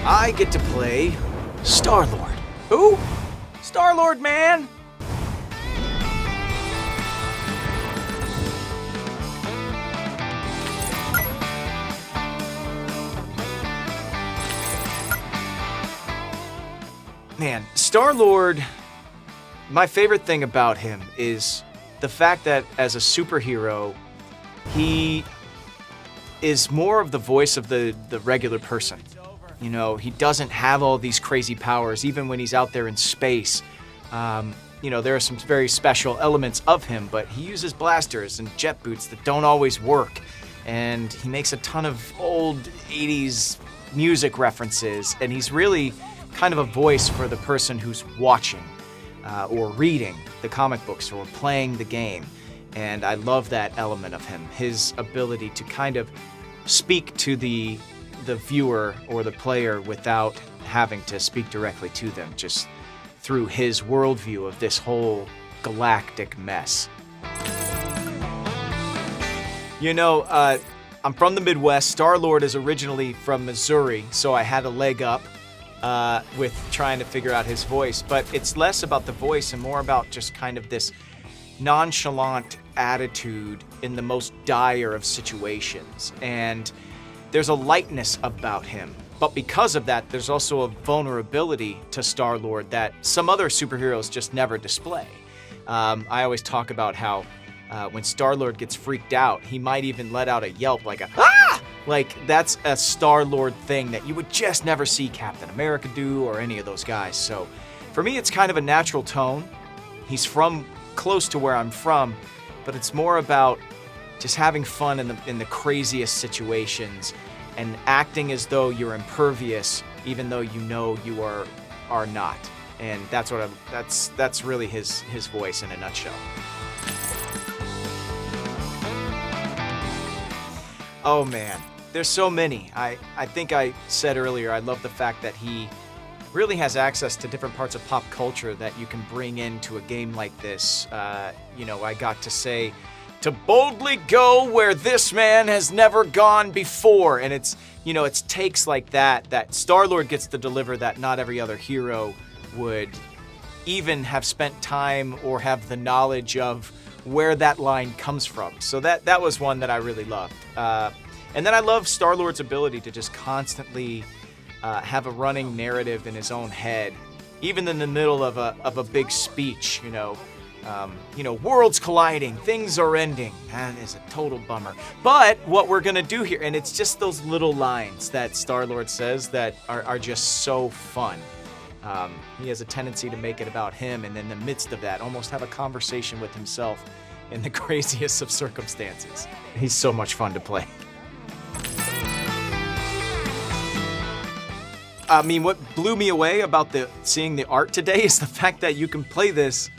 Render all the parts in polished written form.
I get to play Starlord. Who? Starlord, man! Man, Starlord, my favorite thing about him is the fact that as a superhero, he is more of the voice of the regular person. You know, he doesn't have all these crazy powers, even when he's out there in space. You know, there are some very special elements of him, but he uses blasters and jet boots that don't always work. And he makes a ton of old 80s music references, and he's really kind of a voice for the person who's watching or reading the comic books or playing the game. And I love that element of him, his ability to kind of speak to the viewer or the player without having to speak directly to them, just through his worldview of this whole galactic mess. You know, I'm from the Midwest. Starlord is originally from Missouri, so I had a leg up with trying to figure out his voice. But it's less about the voice and more about just kind of this nonchalant attitude in the most dire of situations. And there's a lightness about him. But because of that, there's also a vulnerability to Starlord that some other superheroes just never display. I always talk about how when Starlord gets freaked out, he might even let out a yelp like a "ah!" Like that's a Starlord thing that you would just never see Captain America do or any of those guys. So for me, it's kind of a natural tone. He's from close to where I'm from, but it's more about just having fun in the craziest situations and acting as though you're impervious, even though you know you are not. And that's really his voice in a nutshell. Oh man, there's so many. I think I said earlier, I love the fact that he really has access to different parts of pop culture that you can bring into a game like this. You know, I got to say, to boldly go where this man has never gone before. And it's, you know, it's takes like that Starlord gets to deliver that not every other hero would even have spent time or have the knowledge of where that line comes from. So that was one that I really loved. And then I love Star-Lord's ability to just constantly have a running narrative in his own head, even in the middle of a big speech. You know, worlds colliding, things are ending. That is a total bummer. But what we're gonna do here, and it's just those little lines that Star-Lord says that are just so fun. He has a tendency to make it about him, and in the midst of that, almost have a conversation with himself in the craziest of circumstances. He's so much fun to play. I mean, what blew me away about seeing the art today is the fact that you can play this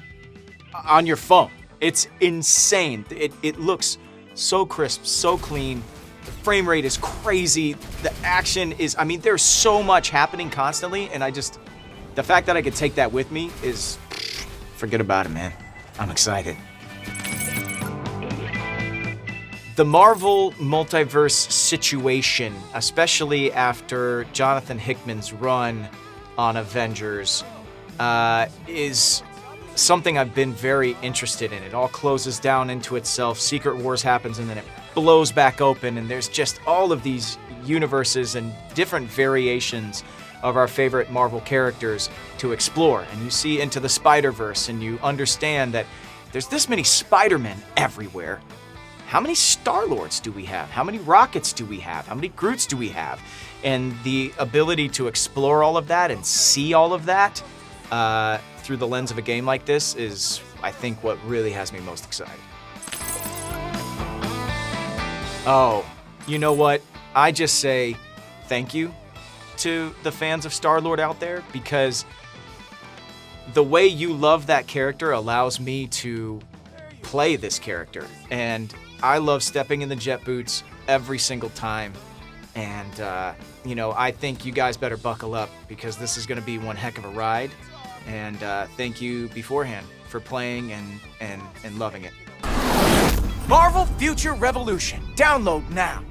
on your phone. It's insane. It looks so crisp, so clean. The frame rate is crazy. The action is, I mean, there's so much happening constantly, and the fact that I could take that with me is, forget about it, man. I'm excited. The Marvel Multiverse situation, especially after Jonathan Hickman's run on Avengers, is something I've been very interested in. It all closes down into itself, Secret Wars happens, and then it blows back open, and there's just all of these universes and different variations of our favorite Marvel characters to explore. And you see into the Spider-Verse, and you understand that there's this many Spider-Men everywhere. How many Star-Lords do we have? How many Rockets do we have? How many Groots do we have? And the ability to explore all of that and see all of that through the lens of a game like this is, I think, what really has me most excited. Oh, you know what? I just say thank you to the fans of Star-Lord out there, because the way you love that character allows me to play this character. And I love stepping in the jet boots every single time. And, you know, I think you guys better buckle up, because this is going to be one heck of a ride. And thank you beforehand for playing and loving it. Marvel Future Revolution. Download now.